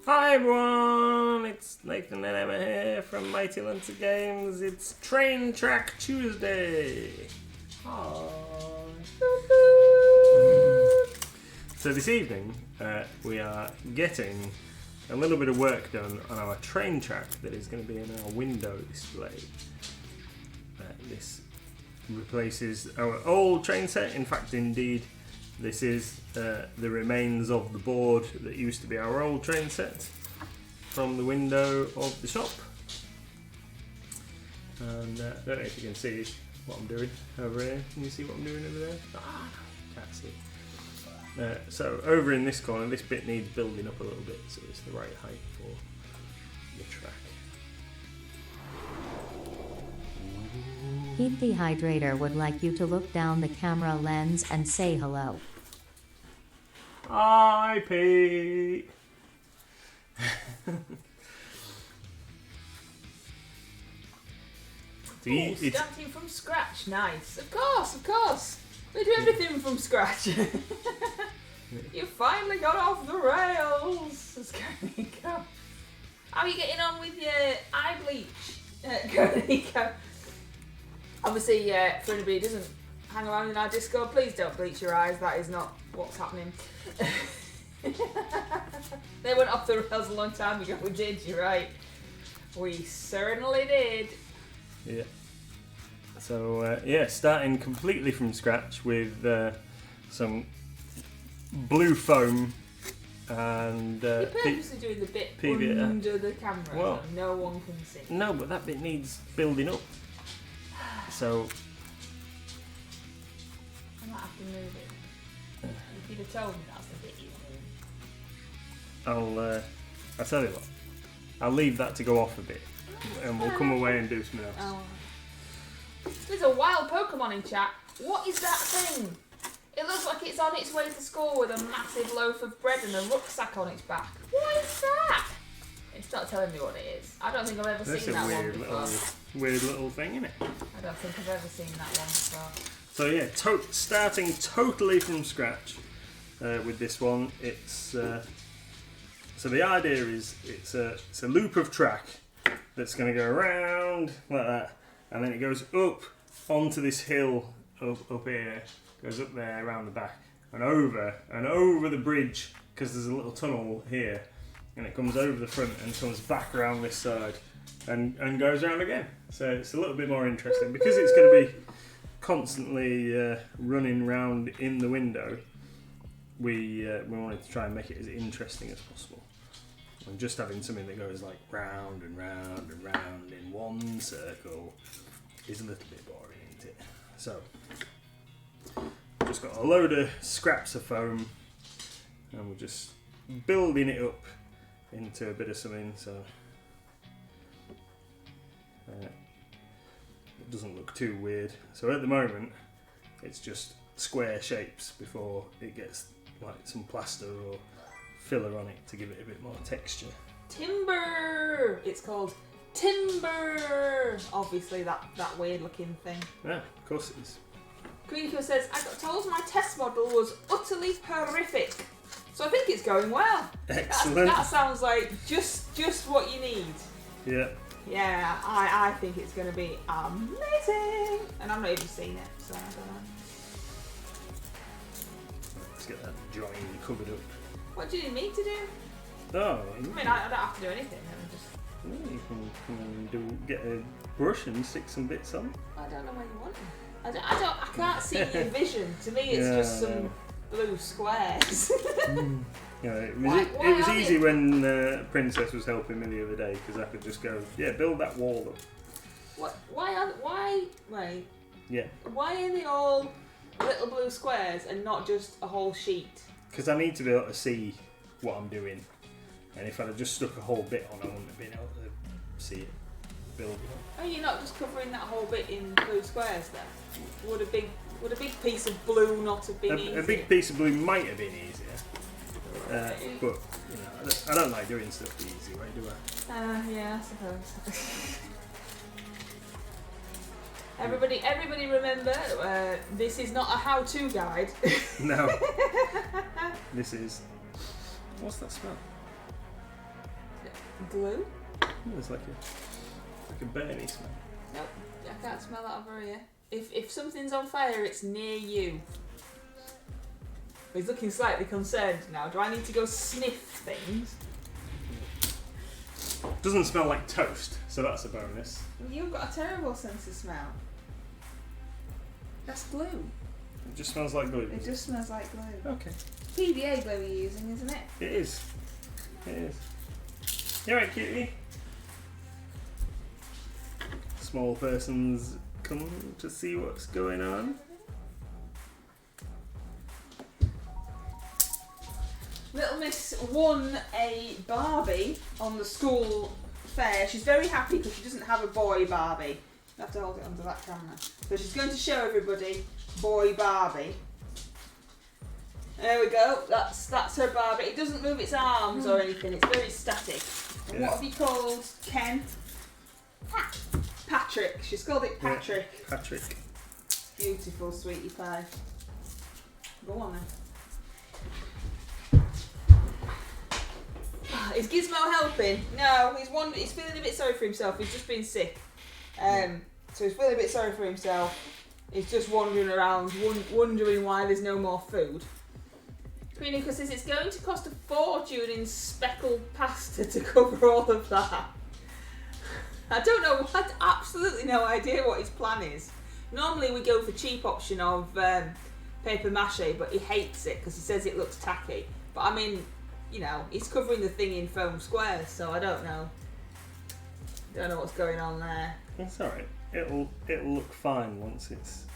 Hi everyone, it's Nathan and Emma here from Mighty Lancer Games. It's Train Track Tuesday. Hi. So this evening we are getting a little bit of work done on our train track that is going to be in our window display. This replaces our old train set. In fact, indeed, this is the remains of the board that used to be our old train set from the window of the shop. And I don't know if you can see what I'm doing over here. Can you see what I'm doing over there? Ah, can't see. So over in this corner, this bit needs building up a little bit so it's the right height for the track. Heat Dehydrator would like you to look down the camera lens and say hello. Hi, Pete. Starting from scratch, nice. Of course. We do everything from scratch. You finally got off the rails. Let's go. How are you getting on with your eye bleach? Obviously, for anybody who doesn't hang around in our Discord, please don't bleach your eyes. That is not what's happening. They went off the rails a long time ago. We did, you're right. We certainly did. Yeah. So, starting completely from scratch with some blue foam and... You're purposely doing the bit under the camera so no one can see. No, but that bit needs building up. So... I might have to move it. If you'd have told me that's the bit you I'll tell you what. I'll leave that to go off a bit and we'll come away and do something else. Oh. There's a wild Pokemon in chat. What is that thing? It looks like it's on its way to school with a massive loaf of bread and a rucksack on its back. What is that? It's not telling me what it is. I don't think I've ever seen that one before. Weird little thing, isn't it? I don't think I've ever seen that one before. So yeah, starting totally from scratch with this one. It's so the idea is it's a loop of track that's going to go around like that, and then it goes up onto this hill up here, goes up there around the back and over the bridge because there's a little tunnel here, and it comes over the front and comes back around this side and goes around again. So it's a little bit more interesting because it's going to be constantly running round in the window. We wanted to try and make it as interesting as possible. And just having something that goes like round and round and round in one circle is a little bit boring, isn't it? So, just got a load of scraps of foam and we're just building it up into a bit of something so it doesn't look too weird. So at the moment, it's just square shapes before it gets like some plaster or filler on it to give it a bit more texture. Timber! It's called timber! Obviously that weird looking thing. Yeah, of course it is. Queenico says, I got told my test model was utterly horrific. So I think it's going well. Excellent. That sounds like just what you need. Yeah. Yeah, I think it's going to be amazing. And I've not even seen it, so I don't know. Let's get that drawing covered up. What do you need me to do? Oh, I mean, I don't have to do anything. You can get a brush and stick some bits on. I don't know where you want them. I can't see your vision. To me, it's just some blue squares. Yeah, it was easy when Princess was helping me the other day because I could just go, build that wall up. Wait. Yeah. Why are they all little blue squares and not just a whole sheet? Because I need to be able to see what I'm doing, and if I'd have just stuck a whole bit on, I wouldn't have been able to see it building up. Are you not just covering that whole bit in blue squares then? Would a big piece of blue not have been easier? A big piece of blue might have been easier, but I don't like doing stuff the easy way, do I? Yeah, I suppose. Everybody remember, this is not a how-to guide. No. This is... What's that smell? Glue? It's like a burny smell. Nope, I can't smell that over here. If something's on fire, it's near you. He's looking slightly concerned now. Do I need to go sniff things? Doesn't smell like toast, so that's a bonus. You've got a terrible sense of smell. That's glue. It just smells like glue. It just smells like glue. Okay. PVA glue you're using, isn't it? It is. It is. You alright, cutie? Small person's come to see what's going on. Little Miss won a Barbie on the school fair. She's very happy because she doesn't have a boy Barbie. You have to hold it under that camera. So she's going to show everybody boy Barbie. There we go. That's her Barbie. It doesn't move its arms or anything. It's very static. And what have you called Ken? Patrick. She's called it Patrick. Yeah, Patrick. Beautiful, sweetie pie. Go on then. Is Gizmo helping? No, he's feeling a bit sorry for himself. He's just been sick. So he's feeling a bit sorry for himself. He's just wandering around, wondering why there's no more food. Queenico says it's going to cost a fortune in speckled pasta to cover all of that. I don't know, I had absolutely no idea what his plan is. Normally we go for cheap option of paper mache, but he hates it because he says it looks tacky. But I mean, you know, he's covering the thing in foam squares, so I don't know. Don't know what's going on there. It's alright. It'll look fine once it's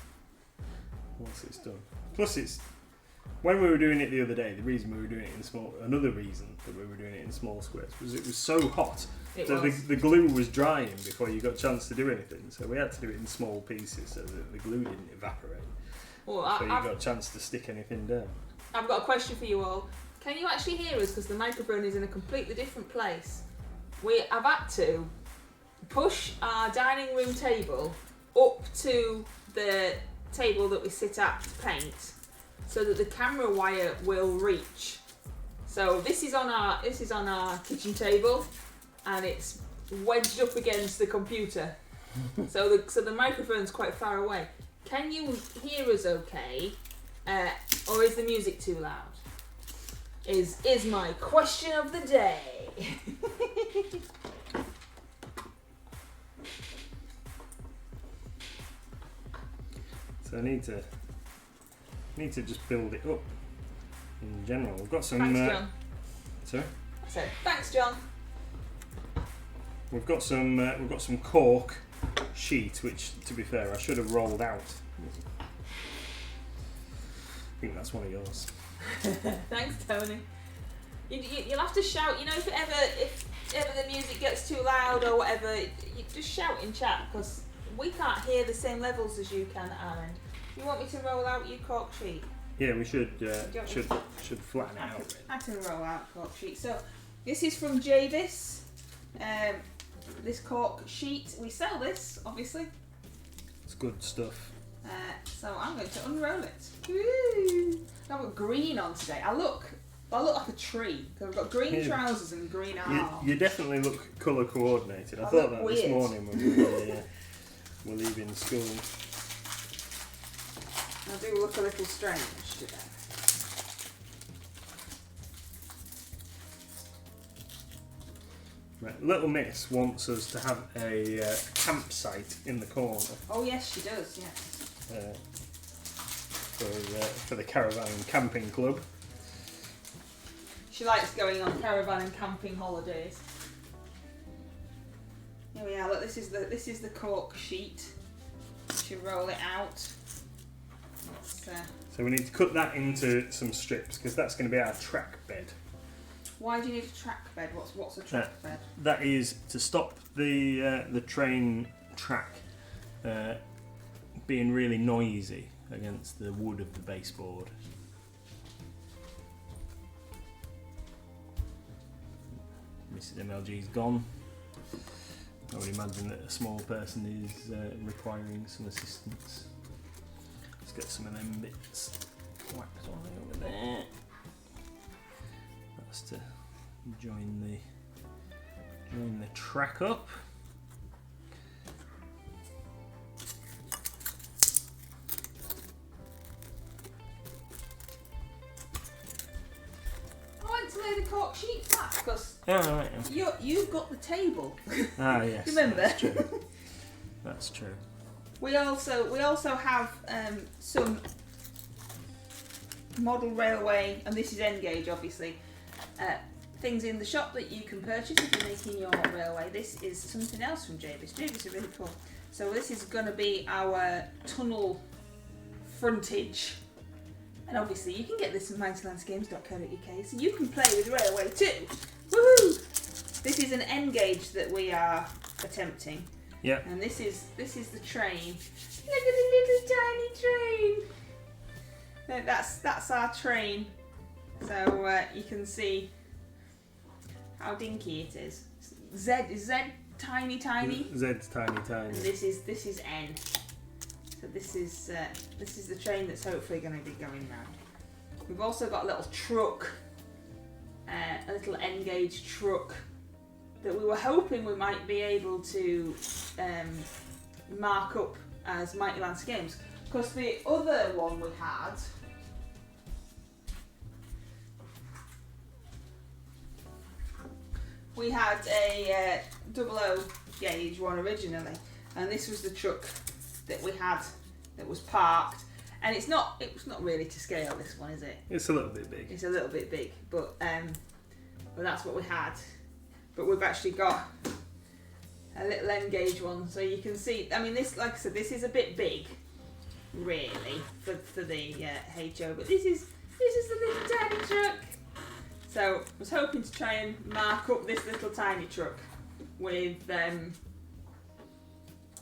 done. Plus, it's when we were doing it the other day. The reason we were doing it in another reason that we were doing it in small squares was it was so hot. The glue was drying before you got a chance to do anything. So we had to do it in small pieces so that the glue didn't evaporate. Well, so you got a chance to stick anything down. I've got a question for you all. Can you actually hear us? Because the microphone is in a completely different place. I've had to push our dining room table up to the table that we sit at to paint, so that the camera wire will reach. So this is on our kitchen table, and it's wedged up against the computer. so the microphone's quite far away. Can you hear us okay, or is the music too loud? Is my question of the day. So I need to just build it up in general. We've got some. Thanks, John. Sorry. So thanks, John. We've got some cork sheet, which, to be fair, I should have rolled out. I think that's one of yours. Thanks, Tony. You'll have to shout. You know, if ever the music gets too loud or whatever, you just shout in chat because we can't hear the same levels as you can at our end. You want me to roll out your cork sheet? Yeah, we should flatten it out. I can roll out cork sheet. So this is from Javis. This cork sheet. We sell this, obviously. It's good stuff. So I'm going to unroll it. Woo! I've got green on today. I look like a tree because I've got green trousers and green arms. You definitely look colour coordinated. I thought that weird this morning when we were leaving school. I do look a little strange today. Right, Little Miss wants us to have a campsite in the corner. Oh yes, she does. Yes. For the caravan and camping club. She likes going on caravan and camping holidays. Here we are. Look, this is the cork sheet. Should roll it out. So we need to cut that into some strips because that's going to be our track bed. Why do you need a track bed? What's a track bed? That is to stop the train track being really noisy against the wood of the baseboard. Mrs. MLG's gone. I would imagine that a small person is requiring some assistance. Let's get some of them bits whacked on over there. That's to join Line the track up. I went to lay the cork sheet back because Right. you've got the table. Ah, yes. Remember? That's true. That's true. We also have some model railway, and this is N-gauge obviously, things in the shop that you can purchase if you're making your railway. This is something else from Jabis. Jabis are really cool. So this is going to be our tunnel frontage. And obviously you can get this at mightylandsgames.co.uk, so you can play with railway too. Woohoo! This is an N-gauge that we are attempting. Yeah. And this is the train. Look at the little tiny train. No, that's our train. So you can see how dinky it is. Is Z tiny? Z's tiny. And this is N. So this is the train that's hopefully going to be going round. We've also got a little truck, a little N-gauge truck that we were hoping we might be able to mark up as Mighty Lands Games, because the other one we had a 00 gauge one originally, and this was the truck that we had that was parked, and it was not really to scale, this one, is it? It's a little bit big. It's a little bit big, but that's what we had. But we've actually got a little N-gauge one, so you can see. I mean, this, like I said, this is a bit big, really, for the HO. But this is the little tiny truck. So I was hoping to try and mark up this little tiny truck with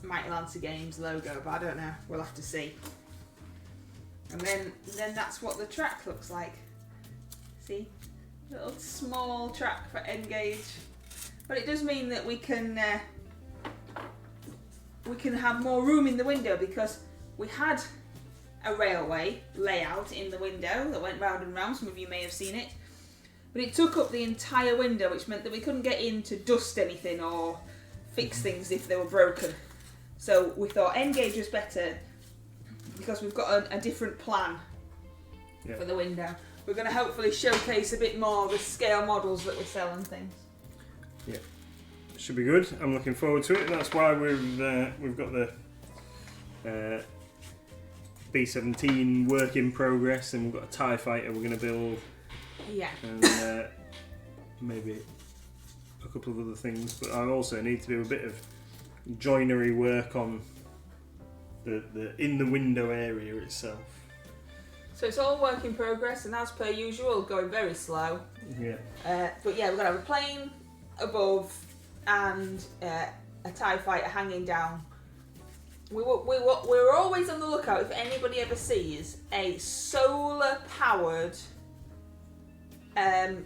Mighty Lancer Games logo, but I don't know. We'll have to see. And then that's what the track looks like. See, little small track for N-gauge. But it does mean that we can have more room in the window, because we had a railway layout in the window that went round and round. Some of you may have seen it. But it took up the entire window, which meant that we couldn't get in to dust anything or fix things if they were broken. So we thought N-gauge was better because we've got a different plan for the window. We're going to hopefully showcase a bit more of the scale models that we sell and things. Yeah, should be good. I'm looking forward to it, and that's why we've got the B-17 work in progress, and we've got a TIE fighter we're going to build. Yeah. And maybe a couple of other things, but I also need to do a bit of joinery work on the in the window area itself. So it's all work in progress, and as per usual, going very slow. Yeah. But yeah, we're going to have a plane above and a TIE fighter hanging down. We were always on the lookout if anybody ever sees a solar powered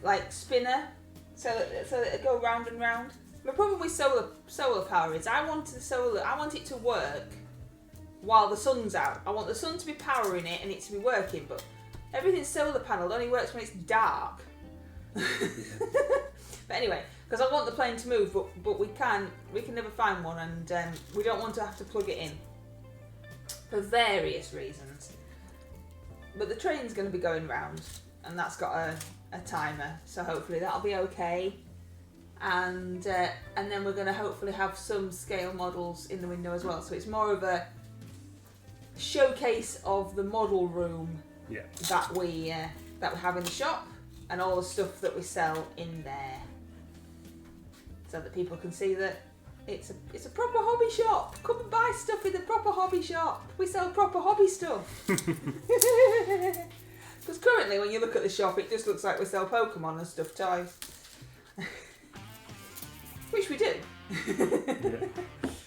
like spinner, so that it go round and round. The problem with solar power is I want it to work while the sun's out. I want the sun to be powering it and it to be working, but everything's solar panelled only works when it's dark. But anyway, because I want the plane to move, but we can never find one, and we don't want to have to plug it in for various reasons. But the train's going to be going round, and that's got a timer, so hopefully that'll be okay. And then we're going to hopefully have some scale models in the window as well. So it's more of a showcase of the model room that we have in the shop, and all the stuff that we sell in there, so that people can see that it's a proper hobby shop. Come and buy stuff in the proper hobby shop. We sell proper hobby stuff. Because currently, when you look at the shop, it just looks like we sell Pokemon and stuffed toys. Which we do. Yeah.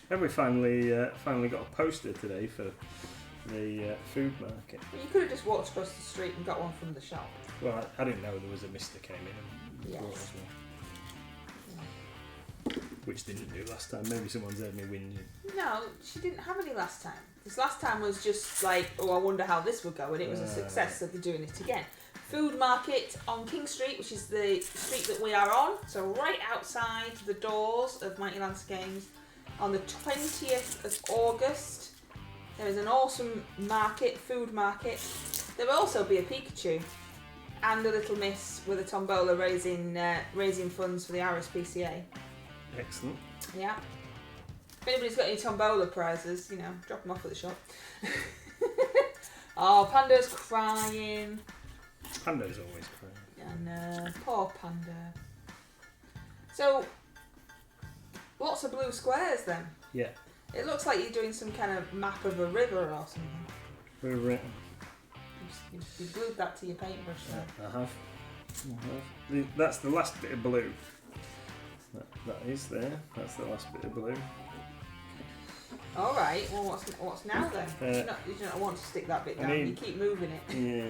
And we finally got a poster today for the food market. But you could have just walked across the street and got one from the shop. Well, I didn't know there was a Mr. came in and brought us one. Which didn't do last time. Maybe someone's heard me whinging. No, she didn't have any last time. This last time was just like, oh, I wonder how this would go, and it was a success, so they're doing it again. food market on King Street, which is the street that we are on. So right outside the doors of Mighty Lance Games on the 20th of August. There is an awesome market, food market. There will also be a Pikachu and a little miss with a tombola raising funds for the RSPCA. Excellent. Yeah. If anybody's got any tombola prizes, you know, drop them off at the shop. Oh, Panda's crying. Panda's always crying. And poor Panda. So, lots of blue squares then. Yeah. It looks like you're doing some kind of map of a river or something. We're You glued that to your paintbrush there. I have. That's the last bit of blue. That is there. That's the last bit of blue. All right. Well, what's now then? You do not want to stick that bit down. You keep moving it. Yeah.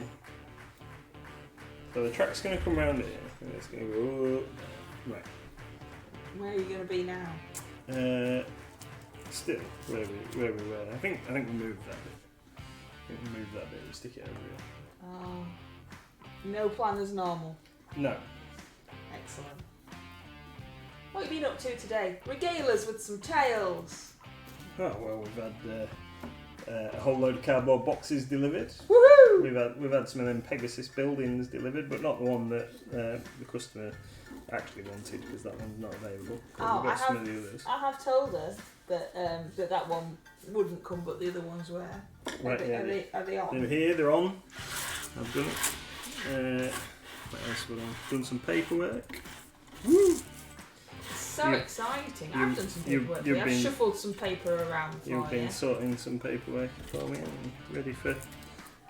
So the track's going to come round here, and it's going to go up. Right. Where are you going to be now? Still where we were. I think we moved that bit. We stick it over here. Oh. No plan as normal. No. Excellent. What have you been up to today? Regale us with some tales. Oh well, we've had a whole load of cardboard boxes delivered. Woohoo! We've had some of them Pegasus buildings delivered, but not the one that the customer actually wanted, because that one's not available. Oh, we've got some of the others. I have told her that that one wouldn't come, but the other ones were. Right, Are they on? They're here. They're on. I've done it. What else have I done? Done some paperwork. Woo! So exciting. I've done some paperwork for you. I've shuffled some paper around for you. You've been sorting some paperwork for me and ready for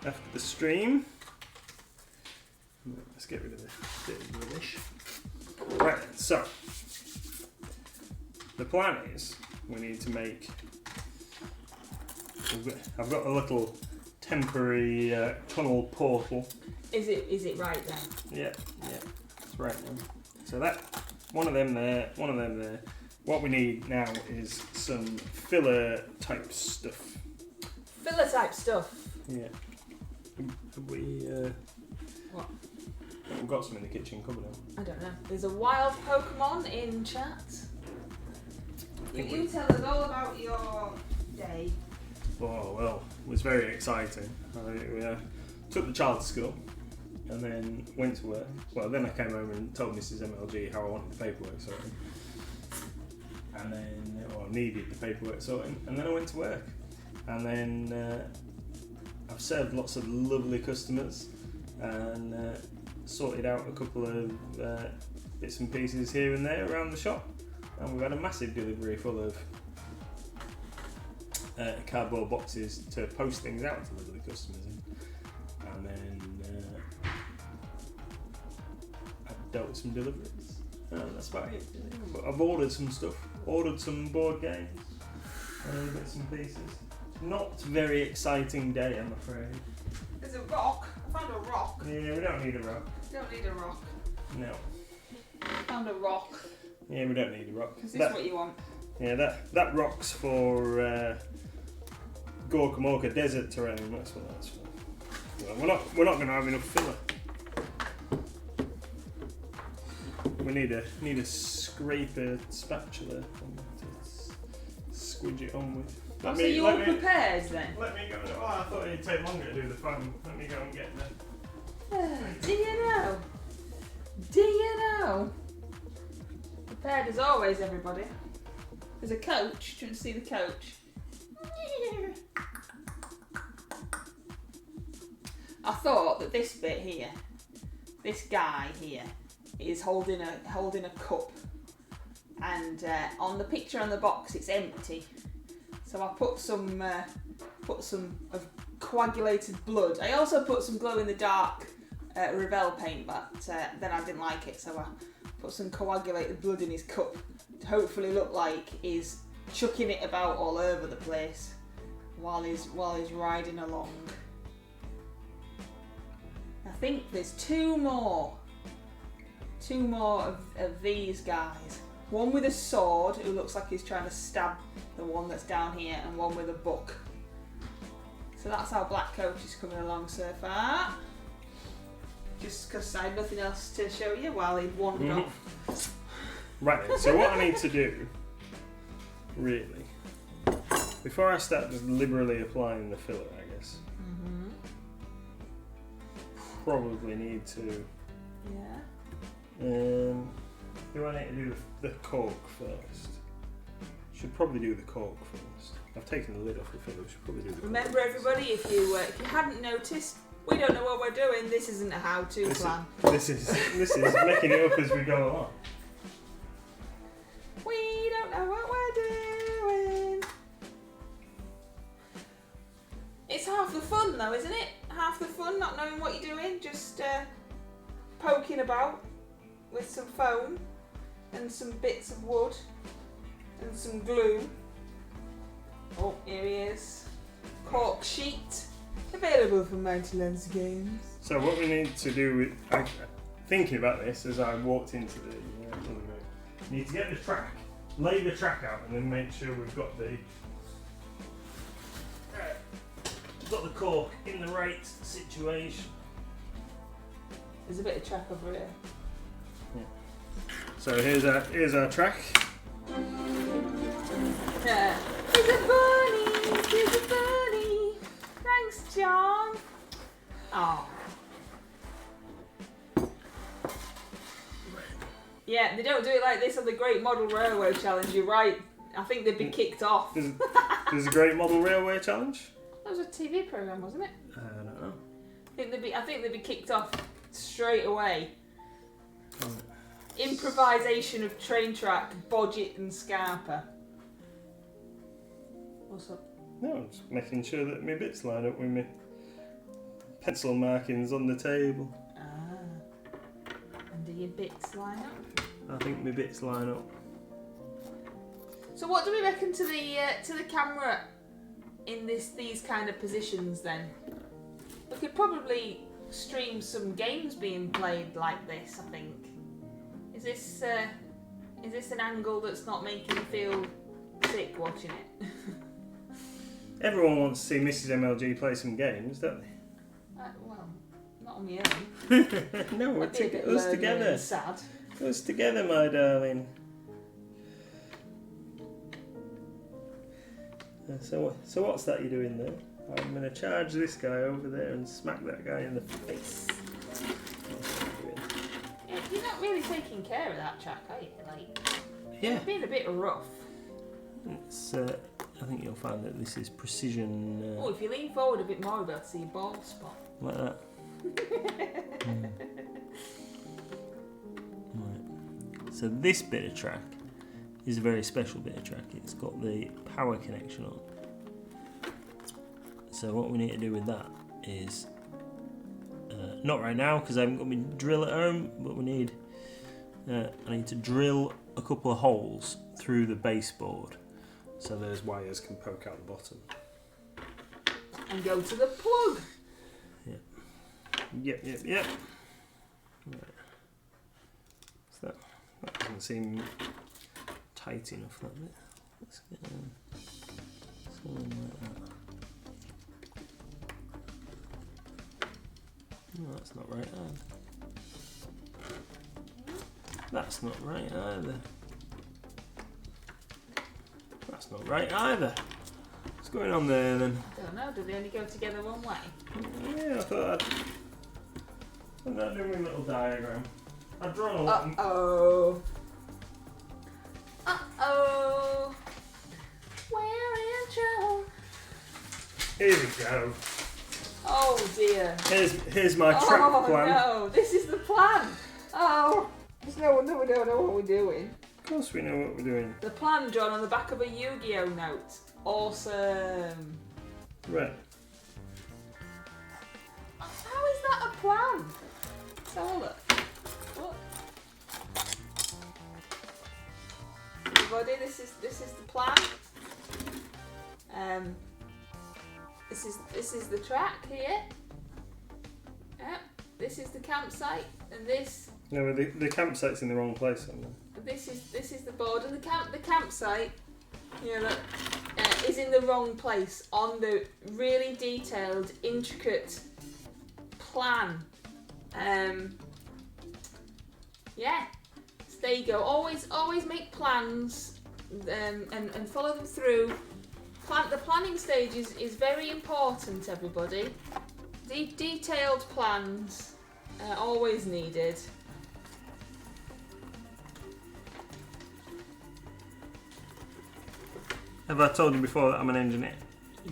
after the stream. Let's get rid of this bit of rubbish. Right, so the plan is we need to make. I've got a little temporary tunnel portal. Is it right then? Yeah, it's right then. So that one of them there. What we need now is some filler type stuff. Filler type stuff. Yeah. Have we? What? We've got some in the kitchen cupboard. I don't know. There's a wild Pokemon in chat. You tell us all about your day. Oh well, it was very exciting. We took the child to school and then went to work. Well, then I came home and told Mrs. MLG how I wanted the paperwork sorted. And then, needed the paperwork sorting. And then I went to work. And then I've served lots of lovely customers and sorted out a couple of bits and pieces here and there around the shop. And we've had a massive delivery full of cardboard boxes to post things out to lovely customers in. And then I've dealt with some deliveries. That's about it. But I've ordered some stuff. Ordered some board games. Bits and pieces. Not a very exciting day, I'm afraid. There's a rock. I found a rock. Yeah, we don't need a rock. You don't need a rock. No. I found a rock. Yeah, we don't need a rock. Is this what you want? Yeah, that rock's for Gorkamorka desert terrain. That's what that's for. Well, we're not going to have enough filler. We need a scraper spatula to squidge it on with. So you're all prepared then? Let me go. Oh, I thought it'd take longer to do the phone. Let me go and get the. Do you know? Do you know? Prepared as always, everybody. There's a coach. Do you want to see the coach? I thought that this bit here, this guy here, is holding a cup, and on the picture on the box it's empty. So I put some of coagulated blood. I also put some glow in the dark Revell paint, but then I didn't like it, so I put some coagulated blood in his cup to hopefully look like he's chucking it about all over the place while he's riding along. I think there's two more of these guys. One with a sword who looks like he's trying to stab the one that's down here, and one with a book. So that's our black coach is coming along so far. just because I had nothing else to show you while he'd wandered off. Right then, so what I need to do, really, before I start liberally applying the filler, I guess, probably need to. Yeah. Do I need to do the cork first? Should probably do the cork first. I've taken the lid off the filler. Should probably do the cork. Remember, everybody, if you hadn't noticed, we don't know what we're doing. This isn't a how-to plan. This is making it up as we go along. We don't know what we're doing. It's half the fun, though, isn't it? Half the fun, not knowing what you're doing, just poking about with some foam and some bits of wood and some glue. Oh, here he is. Cork sheet. Available from Mountain Lens Games. So what we need to do with thinking about this as I walked into the living room, we need to get the track, lay the track out, and then make sure we've got the cork in the right situation. There's a bit of track over here. So here's our track. Yeah. Here's a bunny. Here's a bunny. Thanks, John. Oh. Yeah, they don't do it like this on the Great Model Railway Challenge. You're right. I think they'd be kicked off. There's a Great Model Railway Challenge. That was a TV program, wasn't it? I don't know. I think they'd be kicked off straight away. Improvisation of train track, Bodget and Scarpa. What's up? No, I'm just making sure that my bits line up with my pencil markings on the table. Ah. And do your bits line up? I think my bits line up. So what do we reckon to the camera in these kind of positions then? We could probably stream some games being played like this, I think. Is this an angle that's not making you feel sick watching it? Everyone wants to see Mrs. MLG play some games, don't they? Well, not on my own. No, we're us together. Sad. Us together, my darling. So what's that you're doing there? I'm going to charge this guy over there and smack that guy in the face. Yeah, you're not really taking care of that track, are you? Like, yeah. It's been a bit rough. It's. I think you'll find that this is precision. Oh, if you lean forward a bit more, you'll be able to see a bald spot. Like that. Right. So this bit of track is a very special bit of track. It's got the power connection on. So what we need to do with that is, not right now because I haven't got my drill at home, but we need, I need to drill a couple of holes through the baseboard so those wires can poke out the bottom. And go to the plug. Yep. Right. So that doesn't seem tight enough, that bit. Let's get something like that. No, that's not right either. That's not right either. That's not right either. What's going on there then? Don't know, do they only go together one way? Yeah, I thought I'm not doing a little diagram. I've drawn a lot. Uh-oh. We're in trouble. Here we go. Oh dear. Here's my track plan. Oh no, this is the plan. Oh, there's no wonder we don't know what we're doing. Of course we know what we're doing. The plan drawn on the back of a Yu-Gi-Oh note. Awesome. Right. How is that a plan? Let's have a look. What? Everybody, this is the plan. This is the track here. Yeah. This is the campsite, and this. No, the campsite's in the wrong place. This is the board, and the campsite. You know, is in the wrong place on the really detailed, intricate plan Yeah. So there you go. Always make plans and follow them through. The planning stage is very important, everybody. Detailed plans are always needed. Have I told you before that I'm an engineer?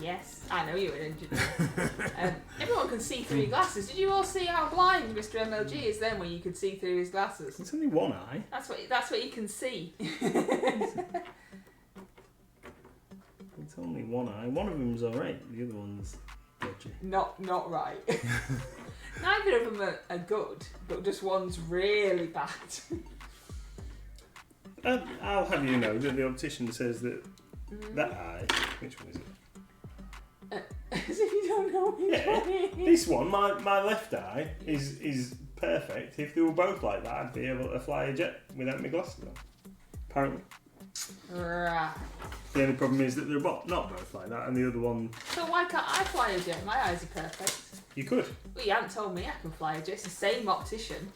Yes, I know you're an engineer. Everyone can see through your glasses. Did you all see how blind Mr. MLG is then when you could see through his glasses? It's only one eye. That's what you can see. It's only one eye. One of them's alright, the other one's dodgy. Not right. Neither of them are good, but just one's really bad. I'll have you know that the optician says that that eye, which one is it? As if you don't know which one it is. This one, my left eye, is perfect. If they were both like that, I'd be able to fly a jet without my glasses on. Apparently. Right. The only problem is that they're not both like that, and the other one... So why can't I fly a jet? My eyes are perfect. You could. Well, you haven't told me I can fly a jet. It's the same optician.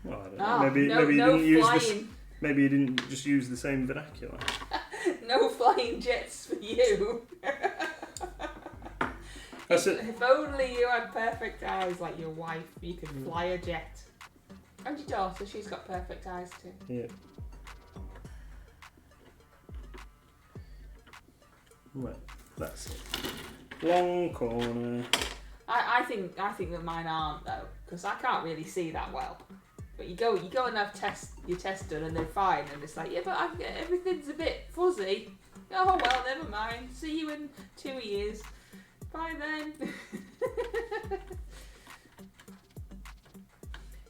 Well, I don't Oh, know. Maybe you no didn't use flying. this. Maybe you didn't just use the same vernacular. No flying jets for you. That's it. If only you had perfect eyes like your wife, you could fly a jet. And your daughter, she's got perfect eyes too. Yeah. Right, that's it. Long corner. I think that mine aren't though, because I can't really see that well. But you go and have your test done and they're fine, and it's like, yeah, but everything's a bit fuzzy. Oh well, never mind. See you in 2 years. Bye then.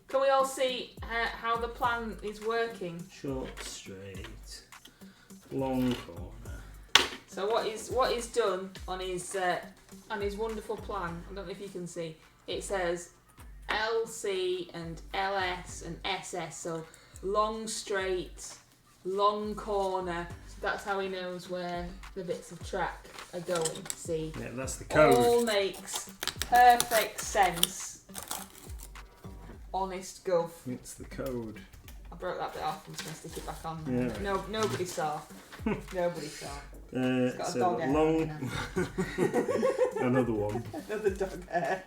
Can we all see how the plan is working? Short, straight, long corner. So what is done on his wonderful plan? I don't know if you can see. It says LC and LS and SS. So long straight, long corner. So that's how he knows where the bits of track are going. See? Yeah, that's the code. All makes perfect sense. Honest gov. It's the code. I broke that bit off. I'm just going to stick it back on. Yeah. No, nobody saw. Nobody saw. Got a So dog hair long. hanging Another one. Another dog hair.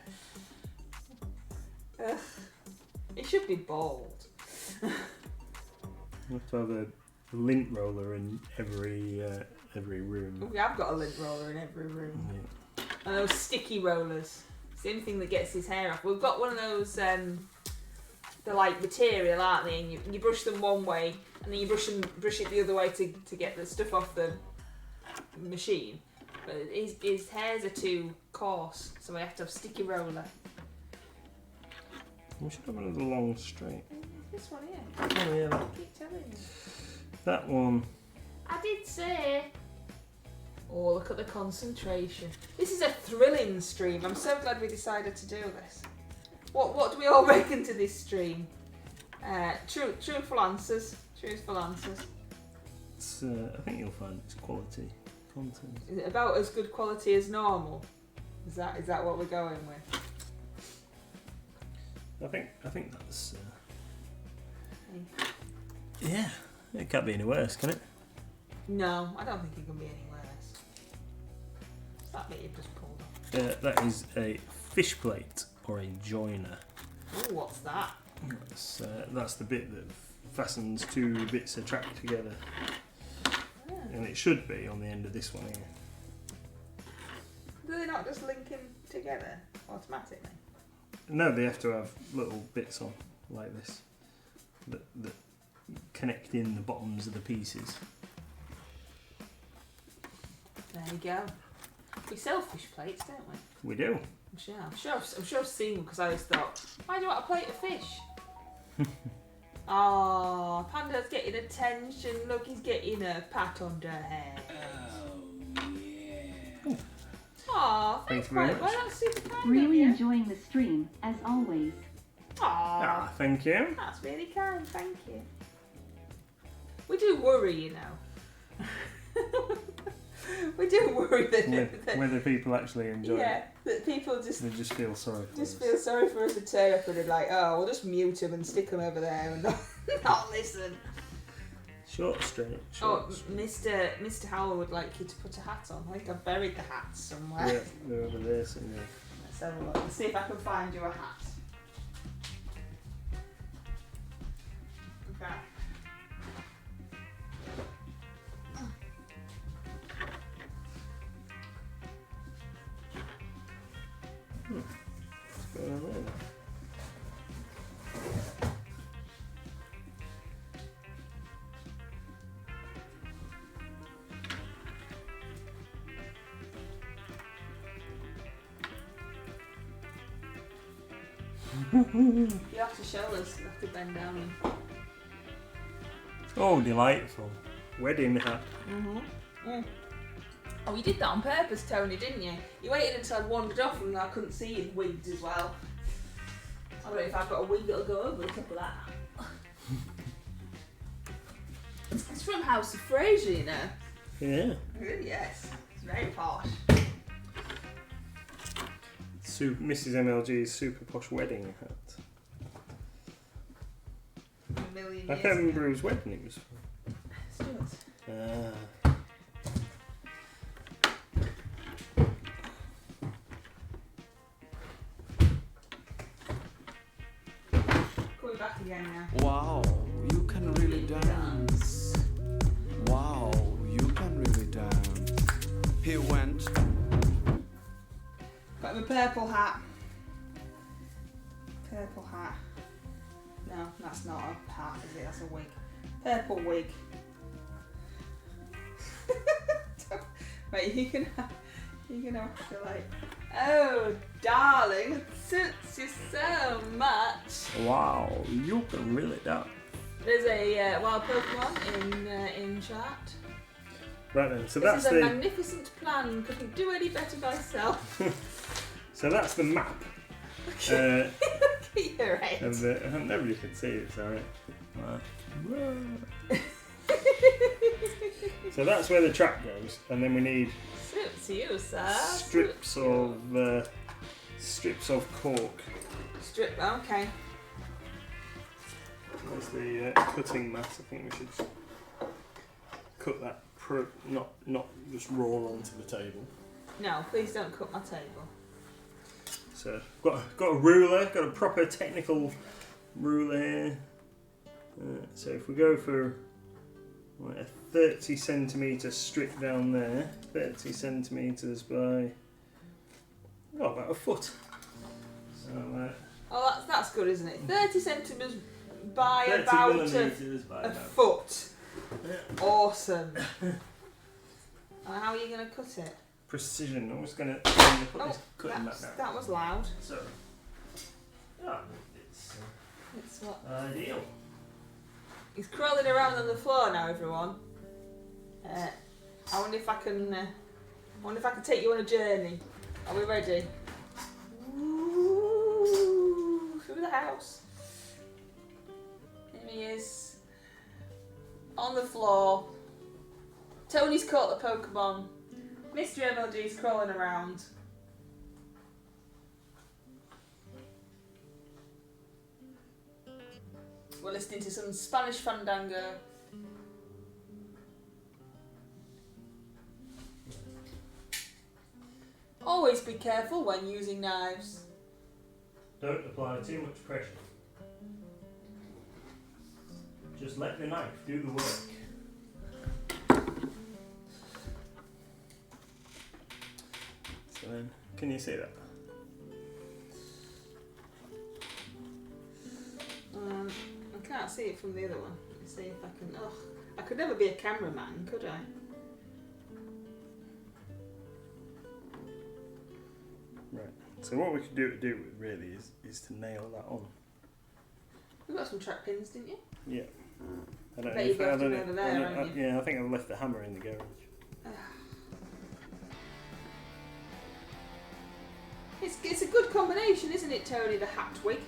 Ugh. It should be bald. We have to have a lint roller in every room. We have got a lint roller in every room. Yeah. And those sticky rollers. It's the only thing that gets his hair off. We've got one of those, they're like material, aren't they? And you brush them one way, and then you brush it the other way to get the stuff off the machine. But his hairs are too coarse, so we have to have sticky roller. We should have another long straight. This one here. Oh yeah, I keep telling you. that one. I did say. Oh, look at the concentration. This is a thrilling stream. I'm so glad we decided to do this. What do we all reckon to this stream? Truthful answers. Truthful answers. It's, I think you'll find it's quality content. Is it about as good quality as normal? Is that what we're going with? I think that's. Yeah, it can't be any worse, can it? No, I don't think it can be any worse. That bit you've just pulled off. That is a fish plate or a joiner. Ooh, what's that? That's the bit that fastens two bits of track together. Yeah. And it should be on the end of this one here. Do they not just link them together automatically? No, they have to have little bits on like this that connect in the bottoms of the pieces. There you go. We sell fish plates, don't we? We do. I'm sure I've seen them because I always thought, why do you want a plate of fish? Oh, Panda's getting attention. Look, he's getting a pat on the head. Oh, thanks Thank you very quite much. well. That's super kind of Really you. enjoying the stream, as always. Ah, thank you. That's really kind. Thank you. We do worry, you know. We do worry that whether people actually enjoy yeah, it. that people just feel sorry for us. feel sorry for us to turn up and they're like, oh, we'll just mute them and stick them over there and not listen. Short straight. Mr. Howell would like you to put a hat on. I think I've buried the hats somewhere. Yeah, they're over there somewhere. Let's have a look. Let's see if I can find you a hat. Okay. What's going on there? You have to show us. You have to bend down and. Oh, delightful. Wedding hat. Mm. Oh, you did that on purpose, Tony, didn't you? You waited until I'd wandered off and I couldn't see you wigged as well. I don't know if I've got a wig that'll go over the top of that. It's from House of Fraser, you know. Yeah. Really, yes. It's very posh. Mrs. MLG's super posh wedding hat. A million I years can't ago. remember whose wedding it was for. Stuart. Coming back again now. Wow, you can really dance. Wow, you can really dance. He went. Got him a purple hat. Purple hat. No, that's not a hat, is it? That's a wig. Purple wig. Wait, you can have to like. Oh, darling, it suits you so much. Wow, you can really dance. There's a wild Pokemon in chat. Right then, so This that's is a the magnificent plan. Couldn't do any better myself. so that's the map. Look at your head. Of the, nobody can see it, sorry. Right. So that's where the track goes, and then we need Suits you, sir. strips Suits you. of cork. Strip. Okay. There's the cutting mat. I think we should cut that, not just roll onto the table. No, please don't cut my table. So got a ruler, got a proper technical ruler here. So if we go for a 30 centimetre strip down there, 30 centimetres by about a foot. So Oh, that's good, isn't it? 30 centimetres by 30 about millimetres by a about. foot. Yeah. Awesome. How are you going to cut it? Precision. I'm just going to put this cutting mat down. That was loud. So, yeah, it's It's what? ideal. He's crawling around on the floor now, everyone. I wonder if I can. I wonder if I can take you on a journey. Are we ready? Ooh, through the house. Here he is. On the floor. Tony's caught the Pokemon. Mr. MLG's crawling around. We're listening to some Spanish Fandango. Always be careful when using knives. Don't apply too much pressure. Just let the knife do the work. So then, can you see that? I can't see it from the other one. Let me see if I can. Oh, I could never be a cameraman, could I? Right. So what we could do with really is to nail that on. You got some track pins, didn't you? Yeah. I don't Bet know you've left them I over there, haven't you? yeah, I think I've left the hammer in the garage. It's a good combination, isn't it, Tony? The hat wig.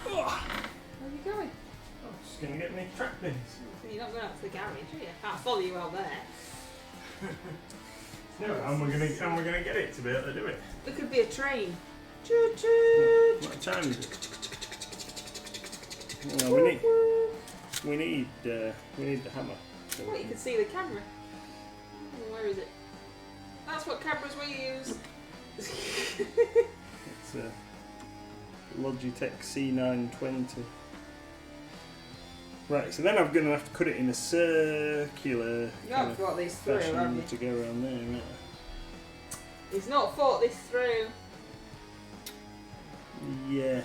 Where are you going? I'm just going to get me track pins. You're not going out to the garage, are you? I can't follow you out there. No, and we're gonna get it to be able to do it. It could be a train. Choo choo. What time is it? No, we need the hammer. So Well, you can see the camera. Oh, where is it? That's what cameras we use. it's a Logitech C920. Right, so then I'm going to have to cut it in a circular You kind haven't of thought this through, have fashion you? to go around there, right? He's not thought this through. Yeah.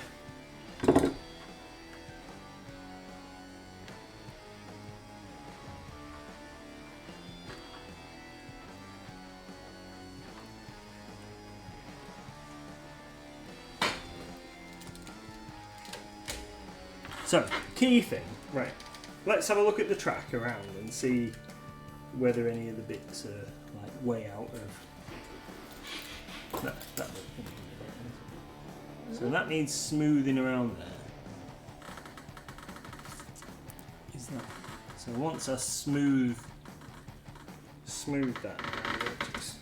So, key thing, right, let's have a look at the track around and see whether any of the bits are like way out of that bit. So that needs smoothing around there. Is that? So once I smooth that around the edges.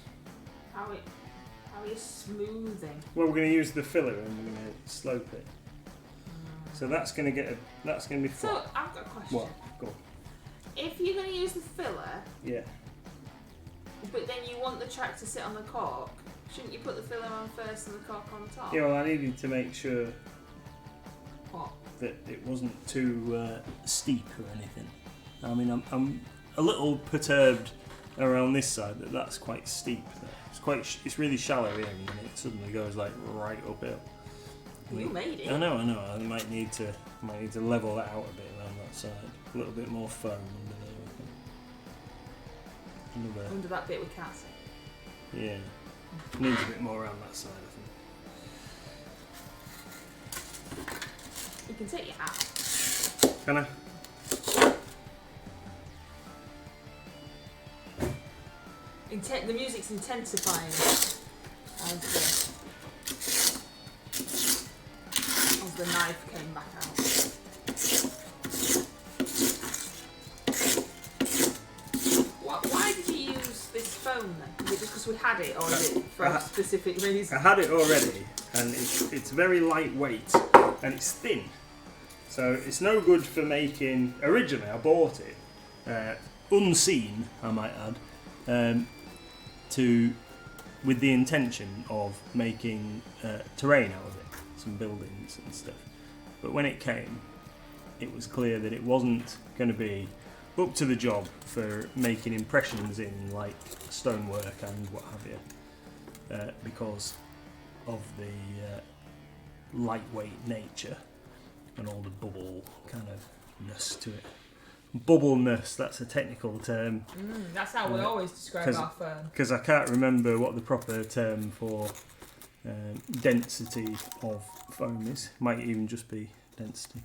How are you smoothing? Well, we're going to use the filler and we're going to slope it. So that's going to be So flat. I've got a question. What? Go on. If you're going to use the filler, Yeah. but then you want the track to sit on the cork, shouldn't you put the filler on first and the cork on top? Yeah, well, I needed to make sure What? that it wasn't too steep or anything. I mean, I'm a little perturbed around this side that's quite steep there. It's really shallow here, and then it suddenly goes like right uphill. You made it. I know. I might need to level that out a bit around that side. A little bit more foam under there. Under that bit we can't see. Yeah. Needs a bit more around that side, I You can take your hat off. think. Can I? The music's intensifying as the knife came back out. Why did you use this foam then? Is it just because we had it, or is it for a specific reason? I had it already, and it's very lightweight and it's thin, so it's no good for making. Originally, I bought it unseen, I might add, with the intention of making terrain out of it, some buildings and stuff. But when it came, it was clear that it wasn't going to be up to the job for making impressions in like stonework and what have you, because of the lightweight nature and all the bubble kind of ness to it. Bubbleness, that's a technical term. That's how we always describe our firm. Because I can't remember what the proper term for density of foam is. Might even just be density.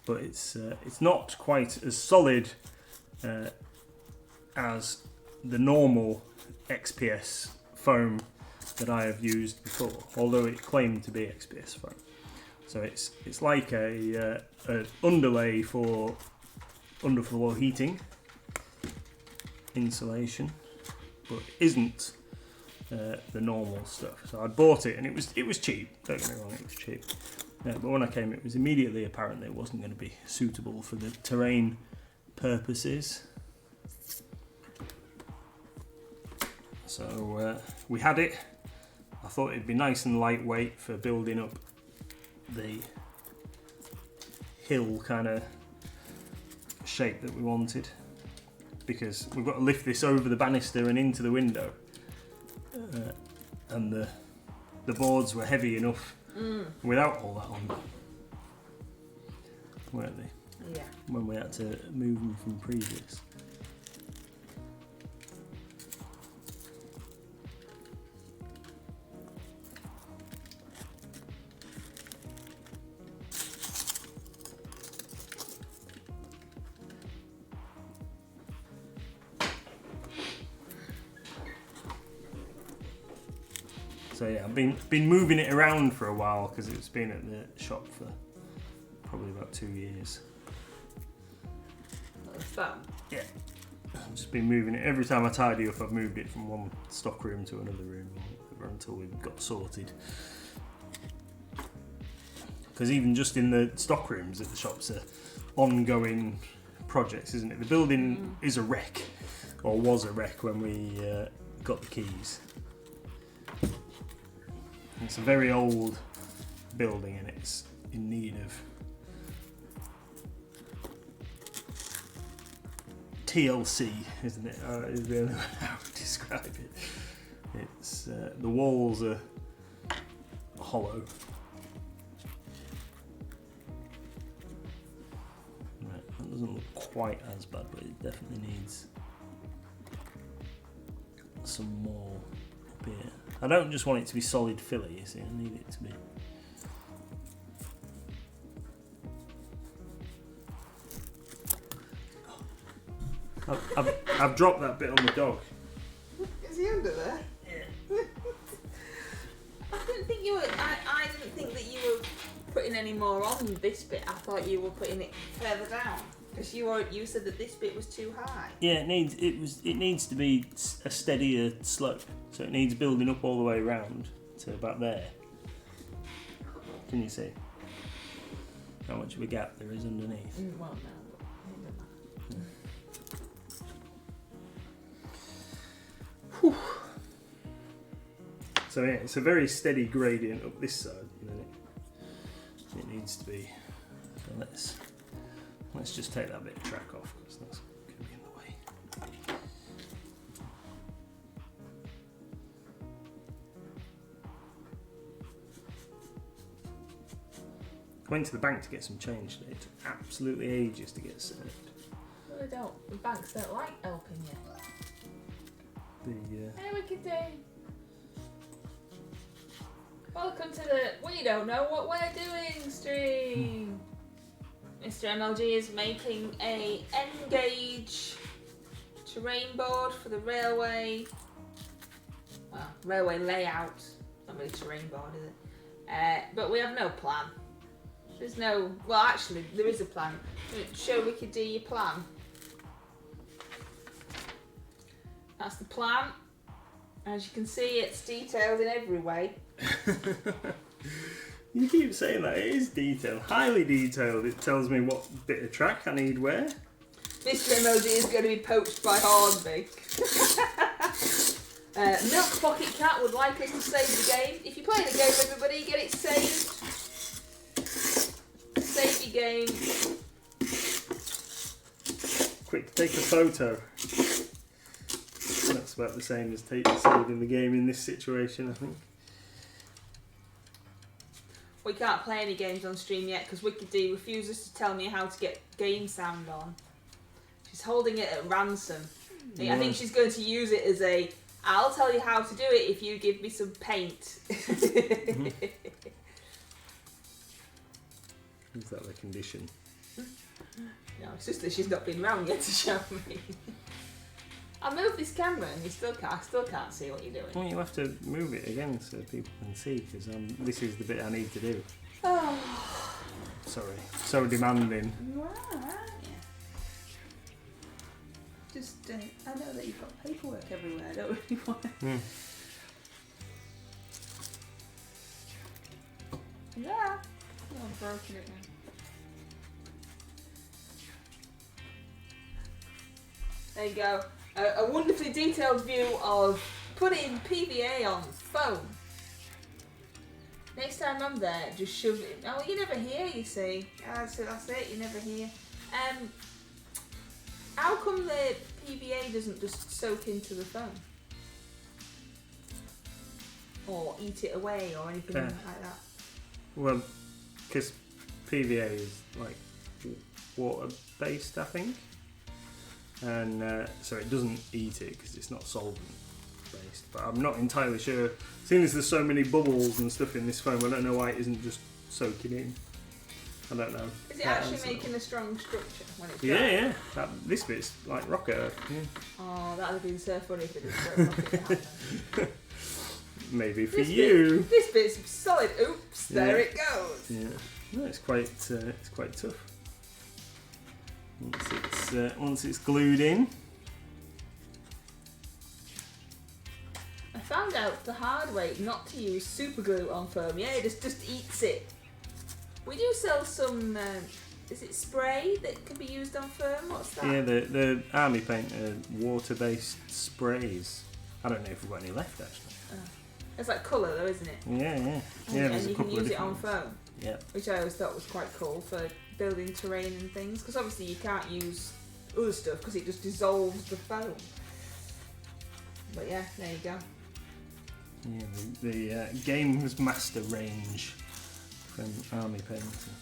But it's not quite as solid as the normal XPS foam that I have used before, although it claimed to be XPS foam. So it's like a underlay for underfloor heating insulation, but isn't the normal stuff. So I bought it and it was cheap. Don't get me wrong, it was cheap. But when I came, it was immediately apparent that it wasn't going to be suitable for the terrain purposes. So we had it. I thought it'd be nice and lightweight for building up the hill kind of shape that we wanted, because we've got to lift this over the banister and into the window, and the boards were heavy enough without all that on, weren't they? Yeah. When we had to move them from previous. So yeah, I've been moving it around for a while because it's been at the shop for probably about 2 years. Foam. Yeah. I've just been moving it. Every time I tidy up, I've moved it from one stock room to another room until we've got sorted. Because even just in the stock rooms at the shops are ongoing projects, isn't it? The building is a wreck, or was a wreck when we got the keys. It's a very old building and it's in need of TLC, isn't it? Is the only way I would describe it. It's the walls are hollow. Right, that doesn't look quite as bad, but it definitely needs some more up here. I don't just want it to be solid filler, you see, I need it to be. I've dropped that bit on the dog. Is he under there? Yeah. I didn't think you were. I didn't think that you were putting any more on this bit. I thought you were putting it further down because you said that this bit was too high. Yeah, it needs to be a steadier slope, so it needs building up all the way around to about there. Can you see how much of a gap there is underneath? Well, no. So yeah, it's a very steady gradient up this side, and then it needs to be. So let's just take that bit of track off because that's going to be in the way. I went to the bank to get some change today. It took absolutely ages to get served. Well, they don't. The banks don't like helping you. Hey, Wicked Day. Welcome to the We Don't Know What We're Doing stream. Mr. MLG is making a N-gauge terrain board for the railway. Well, railway layout. Not really terrain board, is it? But we have no plan. There's no. Well, actually, there is a plan. Show Wicked D your plan. That's the plan. As you can see, it's detailed in every way. You keep saying that. It is detailed, highly detailed. It tells me what bit of track I need where. Mr. Emoji is going to be poached by Hornby. Milk Pocket Cat would like us to save the game. If you're playing a game, everybody, get it saved. Save your game. Quick, take a photo. That's about the same as saving the game in this situation, I think. We can't play any games on stream yet because Wicked D refuses to tell me how to get game sound on. She's holding it at ransom. I think she's going to use it as a, I'll tell you how to do it if you give me some paint. Is that the condition? No, it's just that she's not been round yet to show me. I'll move this camera and I still can't see what you're doing. Well, you have to move it again so people can see, because this is the bit I need to do. Oh. Sorry, so demanding. You are, aren't you? Just, I know that you've got paperwork everywhere, I don't really want to. Yeah. Oh, I've broken it now. There you go. A wonderfully detailed view of putting PVA on foam. Next time I'm there, just shove it. Oh, you never hear, you see. That's it, you never hear. How come the PVA doesn't just soak into the foam? Or eat it away or anything like that? Well, because PVA is like water-based, I think. And so it doesn't eat it because it's not solvent based, but I'm not entirely sure. Seeing as there's so many bubbles and stuff in this foam, I don't know why it isn't just soaking in. I don't know. Is it actually making a strong structure when it's dry? Yeah. This bit's like rocket earth. Yeah. Oh, that would have been so funny if it didn't. Maybe for you. This bit's solid. Oops, there it goes. Yeah, no, it's quite tough. Once it's glued in. out the hard way not to use super glue on foam. Yeah, it just eats it. We do sell some, is it spray that can be used on foam? What's that? Yeah, the army paint water-based sprays. I don't know if we've got any left actually. It's like colour though, isn't it? Yeah. And There's a you can couple of use it on different foam. Yeah. Which I always thought was quite cool for building terrain and things, because obviously you can't use other stuff because it just dissolves the foam. But yeah, there you go. Yeah, the Games Master range from Army Painting.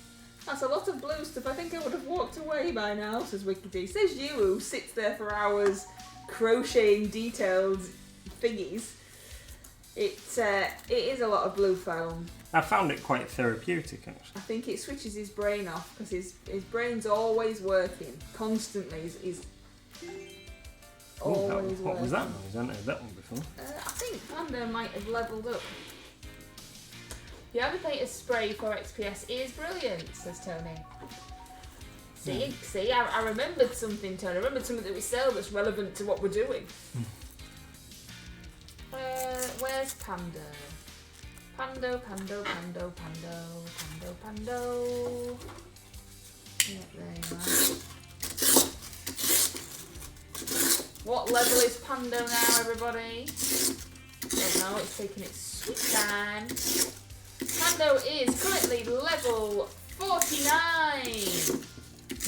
That's a lot of blue stuff. I think I would have walked away by now, says Wickedy. Says you, who sits there for hours crocheting detailed thingies. It is a lot of blue foam. I found it quite therapeutic actually. I think it switches his brain off because his brain's always working, constantly. He's always What was that working. noise? I haven't heard that one before. I think Panda might have levelled up. The Avipator spray for XPS is brilliant, says Tony. See, I remembered something, Tony. I remembered something that we sell that's relevant to what we're doing. Where's Pando? Pando. Yeah, there you are. What level is Pando now, everybody? Don't know, it's taking its sweet time. Pando is currently level 49.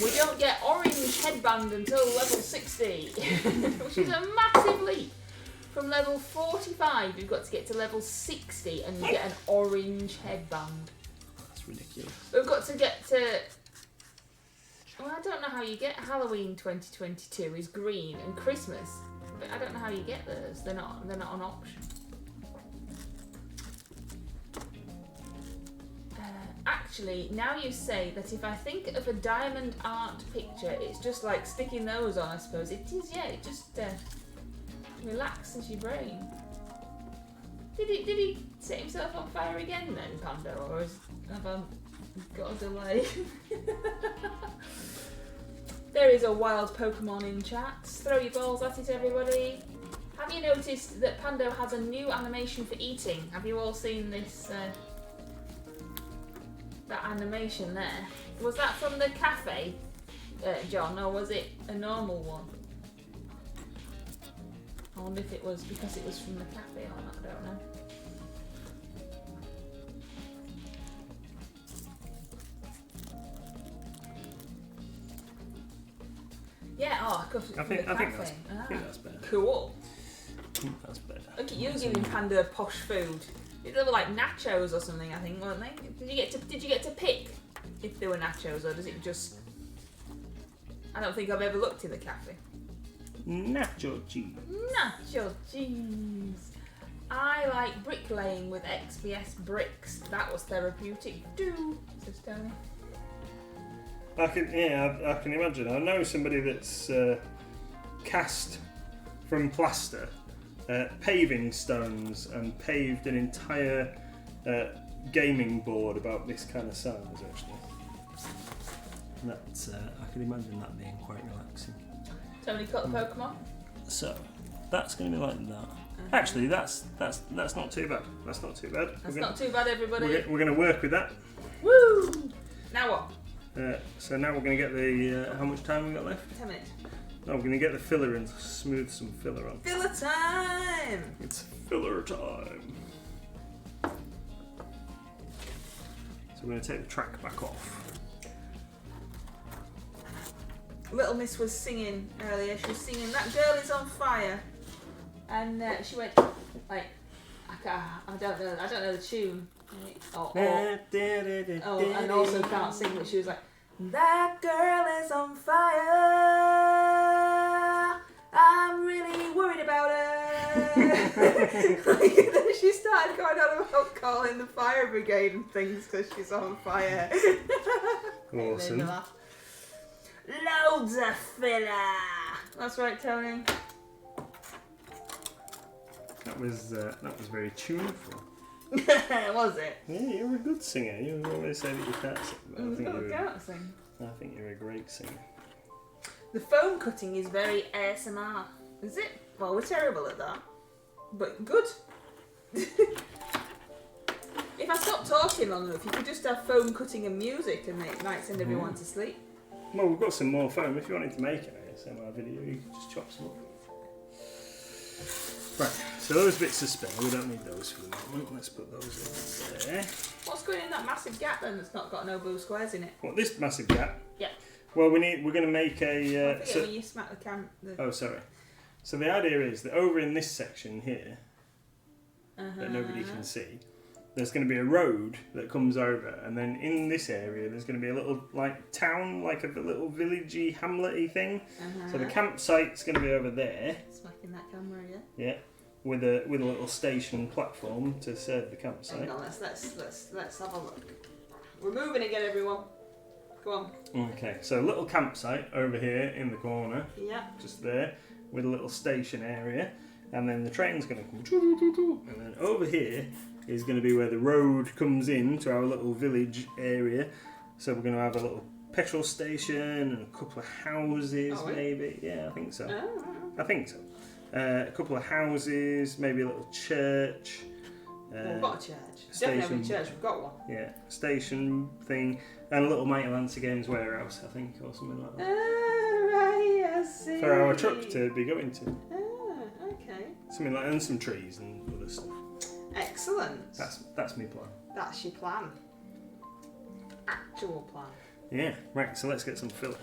We don't get orange headband until level 60, which is a massive leap. From level 45, you've got to get to level 60 and you get an orange headband. That's ridiculous. We've got to get to... Well, I don't know how you get Halloween 2022 is green and Christmas, but I don't know how you get those. They're not on option. Actually, now you say that if I think of a diamond art picture, it's just like sticking those on, I suppose. It is, yeah, it just relaxes your brain. Did he set himself on fire again then, Panda, or have I got a delay? There is a wild Pokemon in chat. Throw your balls at it, everybody. Have you noticed that Pando has a new animation for eating? Have you all seen this? That animation there. Was that from the cafe, John, or was it a normal one? I wonder if it was because it was from the cafe or not. I don't know. Yeah, of course. I think that's better. Cool. I think that's better. Look at you giving Panda posh food. They were like nachos or something, I think, weren't they? Did you get to pick if they were nachos, or does it just? I don't think I've ever looked in the cafe. Nacho cheese. Nacho cheese. I like bricklaying with XPS bricks. That was therapeutic too, says Tony. I can imagine. I know somebody that's cast from plaster paving stones and paved an entire gaming board about this kind of size, actually. That's I can imagine that being quite relaxing. Tony caught the Pokemon. So that's going to be like that. Actually, that's not too bad. That's not too bad. That's not too bad, everybody. We're going to work with that. Woo! Now what? So now we're going to get the how much time we got left? 10 minutes. No, we're going to get the filler and smooth some filler on. Filler time! It's filler time. So we're going to take the track back off. Little Miss was singing earlier. She was singing "That Girl Is on Fire," and she went like, I don't know the tune. And also can't sing, but she was like, "That girl is on fire. I'm really worried about her." Like, then she started going on about calling the fire brigade and things because she's on fire. Awesome. Loads of filler. That's right, Tony. That was very tuneful. Was it? Yeah, you're a good singer. You always say that you can't sing, but I think you're a great singer. The foam cutting is very ASMR. Is it? Well, we're terrible at that, but good. If I stop talking long enough, you could just have foam cutting and music and it might send everyone to sleep. Well, we've got some more foam. If you wanted to make an ASMR video, you could just chop some up. Right, so those bits are spare. We don't need those for the moment. Let's put those in there. What's going in that massive gap then that's not got no blue squares in it? What, this massive gap? Yeah. Well, we're going to make I a... forget when you smack the cam... Oh, sorry. So the idea is that over in this section here, that nobody can see, there's going to be a road that comes over, and then in this area there's going to be a little like town, like a little villagey, hamlety thing. So the campsite's going to be over there. Smacking that camera, yeah. Yeah, with a little station platform to serve the campsite. Hang on, let's have a look. We're moving again, everyone. Go on. Okay, so a little campsite over here in the corner, Yeah. just there, with a little station area, and then the train's going to come, choo-choo-choo-choo, and then over here is going to be where the road comes in to our little village area. So we're going to have a little petrol station and a couple of houses, maybe. Yeah, I think so. I think so. A couple of houses, maybe a little church. We've got a church. Station. Definitely a church. We've got one. Yeah, station thing, and a little Mighty Lancer Games warehouse, I think, or something like that. Right, I see. For our truck to be going to. Okay. Something like, and some trees and other stuff. Excellent. That's my plan. That's your plan. Actual plan. Yeah, right, so let's get some filler.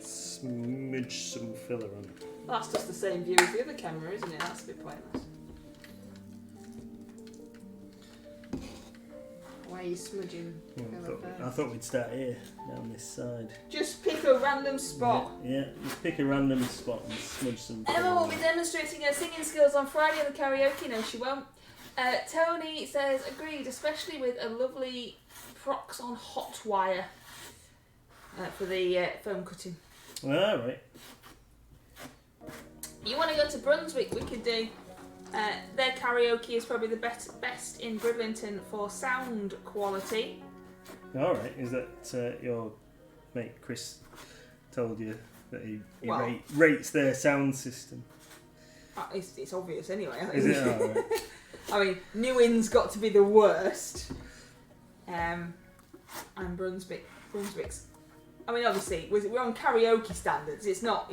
Smidge some filler on it. Well, that's just the same view as the other camera, isn't it? That's a bit pointless. Why are you smudging filler I first? thought we'd start here, down this side. Just pick a random spot. Yeah, just pick a random spot and smudge some filler. Emma will on be it. demonstrating her singing skills on Friday at the karaoke. No, she won't. Tony says, agreed, especially with a lovely Proxon hot wire for the foam cutting. Alright. You want to go to Brunswick, we could do. Their karaoke is probably the best in Bridlington for sound quality. Alright, is that your mate Chris told you that he Well- rates their sound system? It's obvious anyway, I think. Is it? Alright. I mean, Newin's got to be the worst. And Brunswick's. I mean, obviously, we're on karaoke standards. It's not,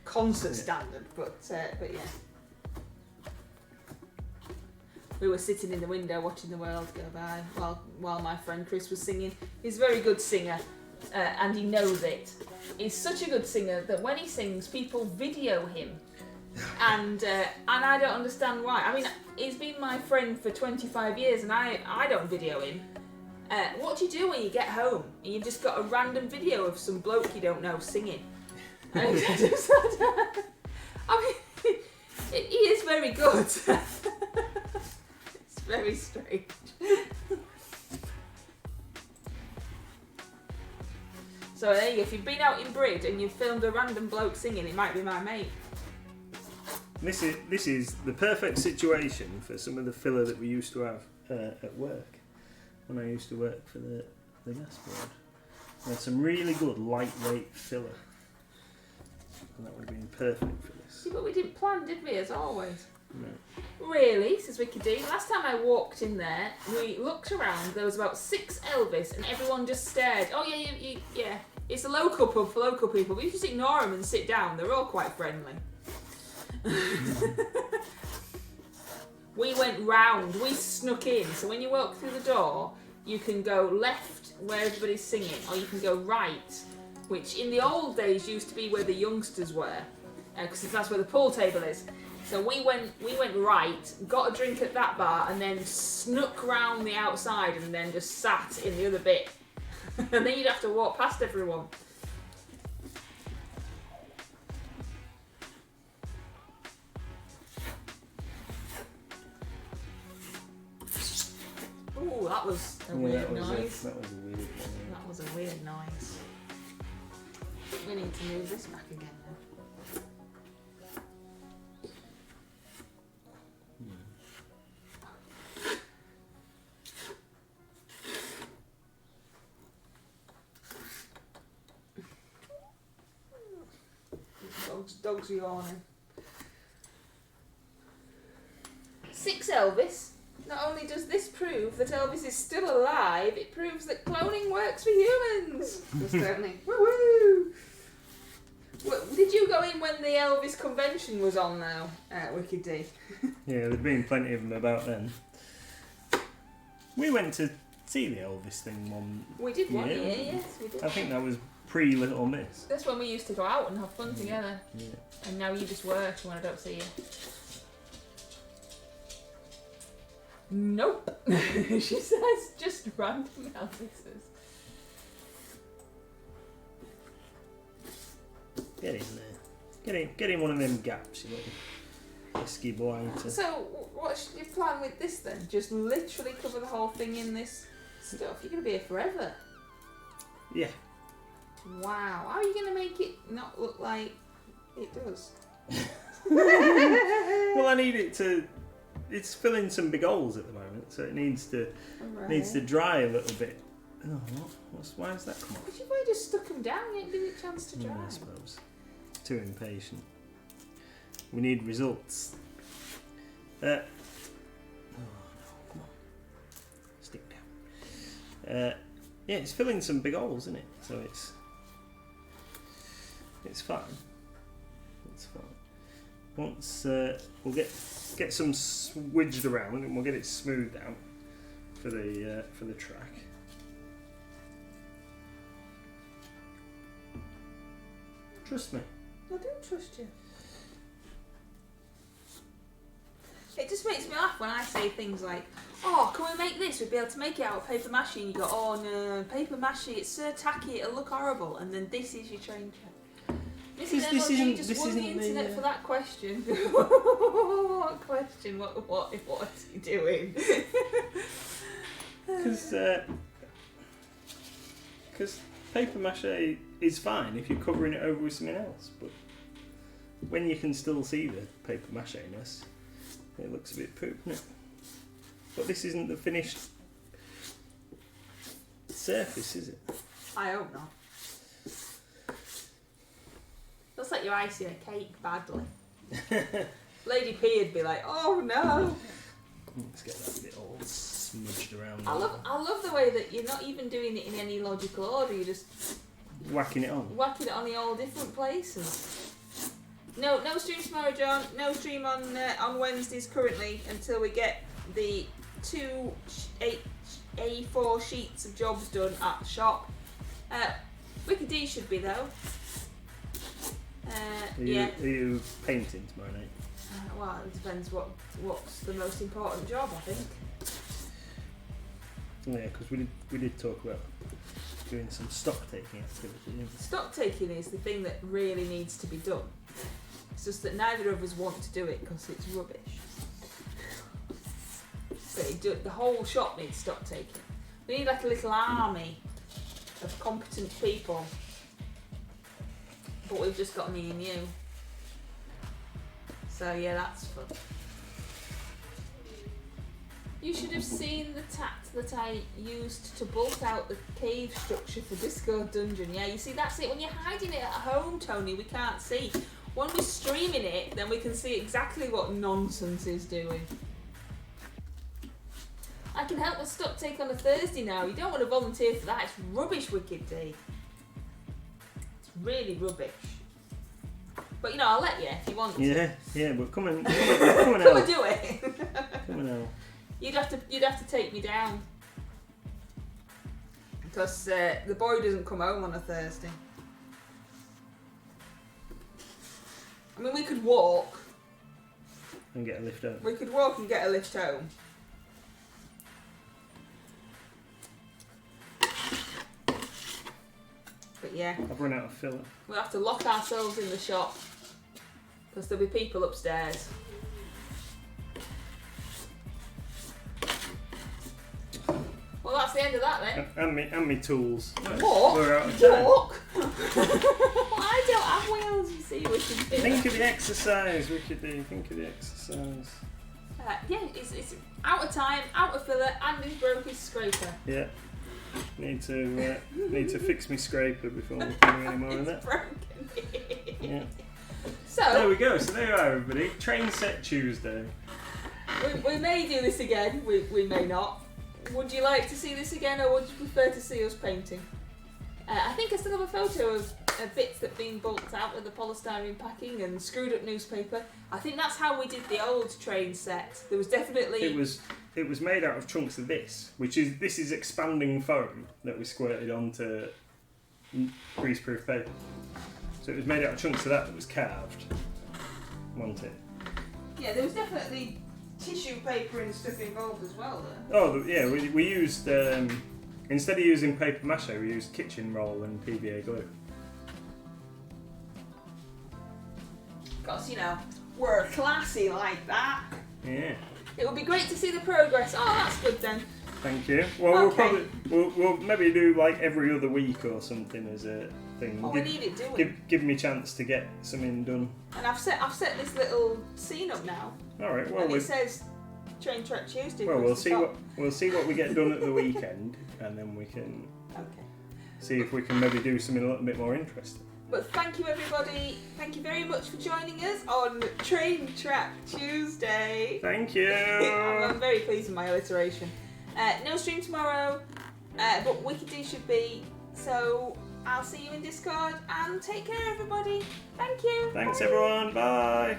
concert standard, but yeah. We were sitting in the window watching the world go by while my friend Chris was singing. He's a very good singer, and he knows it. He's such a good singer that when he sings, people video him. And I don't understand why. I mean, he's been my friend for 25 years and I don't video him. What do you do when you get home and you've just got a random video of some bloke you don't know singing? I mean, he is very good. It's very strange. So there you go. If you've been out in Brid and you've filmed a random bloke singing, it might be my mate. This is the perfect situation for some of the filler that we used to have at work when I used to work for the gas board. We had some really good lightweight filler, and that would have been perfect for this. Yeah, but we didn't plan, did we, as always? No. Really, says Vicky D. Last time I walked in there, we looked around, there was about 6 Elvis and everyone just stared. Oh yeah. It's a local pub for local people, but you just ignore them and sit down. They're all quite friendly. We went round, we snuck in. So when you walk through the door, you can go left where everybody's singing, or you can go right, which in the old days used to be where the youngsters were, because that's where the pool table is. So we went right, got a drink at that bar, and then snuck round the outside, and then just sat in the other bit. And then you'd have to walk past everyone. Ooh, that was a weird noise. That was a weird one. That was a weird noise. We need to move this back again now. Dogs are yawning. 6 Elvis. Not only does this prove that Elvis is still alive, it proves that cloning works for humans. Certainly. Woo-woo! Did you go in when the Elvis convention was on now, Wicked D? Yeah, there'd been plenty of them about then. We went to see the Elvis thing one We did one year. year, yes, we did. I think that was pre-Little Miss. That's when we used to go out and have fun together. Yeah. And now you just work when I don't see you. Nope. She says just random Elvises. Get in there. Get in one of them gaps, you little pesky boy. So, what's your plan with this then? Just literally cover the whole thing in this stuff? You're going to be here forever. Yeah. Wow. How are you going to make it not look like it does? Well, I need it to. It's filling some big holes at the moment, so it needs to dry a little bit. Oh, why has that come off? But you've already just stuck them down. You ain't given it a chance to dry. I suppose. Too impatient. We need results. Oh no! Come on. Stick down. Yeah, it's filling some big holes, isn't it? So it's fine. It's fine. Once we'll get some swidged around and we'll get it smoothed out for the track. Trust me. I do trust you. It just makes me laugh when I say things like, "Oh, can we make this? We'd be able to make it out of paper mache," and you go, "Oh no, paper mache, it's so tacky, it'll look horrible." And then this is your train check. This just won the internet for that question. What question? What is he doing? Because paper mache is fine if you're covering it over with something else, but when you can still see the paper mache-ness, it looks a bit poop, doesn't it? But this isn't the finished surface, is it? I hope not. Looks like you're icing a cake badly. Lady P would be like, "Oh no!" Let's get that bit all smudged around. I love the way that you're not even doing it in any logical order. You're just whacking it on. whacking it on the all different places. No stream tomorrow, John. No stream on Wednesdays currently until we get the 2 A4 sheets of jobs done at the shop. Wicked D should be though. Are you painting tomorrow night? Well, it depends what's the most important job, I think. Yeah, because we did talk about doing some stock taking activity. Didn't we? Stock taking is the thing that really needs to be done. It's just that neither of us want to do it because it's rubbish. But the whole shop needs stock taking. We need like a little army of competent people. But we've just got me and you. So yeah, that's fun. You should have seen the tact that I used to bolt out the cave structure for Discord Dungeon. Yeah, you see, that's it. When you're hiding it at home, Tony, we can't see. When we're streaming it, then we can see exactly what nonsense is doing. I can help with stock take on a Thursday now. You don't want to volunteer for that. It's rubbish, Wicked D. It's really rubbish. But you know, I'll let you if you want to. Yeah, but come and help. Come and do it. Come and help. You'd have to take me down because the boy doesn't come home on a Thursday. I mean, we could walk. And get a lift home. We could walk and get a lift home. But yeah, I've run out of filler. we'll have to lock ourselves in the shop because there'll be people upstairs. Well, that's the end of that then. And me tools. Walk? We're out of time. Walk? I don't have wheels, you see, Wicked D. Think of the exercise, Wicked D. Think of the exercise. Yeah, it's out of time, out of filler, and he's broke his scraper. Yeah. Need to fix me scraper before we can do any more of It's that. broken. Yeah. So, There we go. So there you are, everybody. Train set Tuesday. we may do this again, we may not. Would you like to see this again, or would you prefer to see us painting? I think I still have a photo of bits that have been bulked out with the polystyrene packing and screwed up newspaper. I think that's how we did the old train set. There was definitely... It was made out of chunks of this is expanding foam that we squirted onto greaseproof paper. So it was made out of chunks of that was carved, wasn't it? Yeah, there was definitely tissue paper and stuff involved as well though. Oh yeah, we used instead of using paper mache, we used kitchen roll and PVA glue. Because we're classy like that. Yeah. It would be great to see the progress. Oh, that's good then. Thank you. Well, Okay. we'll maybe do like every other week or something as a thing. Oh, we need it doing. Give me a chance to get something done. And I've set this little scene up now. All right. Well, And it says Train Track Tuesday. well, across the top. we'll see what we get done at the weekend, and then we can Okay. see if we can maybe do something a little bit more interesting. But thank you everybody. Thank you very much for joining us on Train Track Tuesday. Thank you. I'm very pleased with my alliteration. No stream tomorrow, but Wicked D should be. So I'll see you in Discord and take care everybody. Thank you. Thanks Bye. everyone. Bye.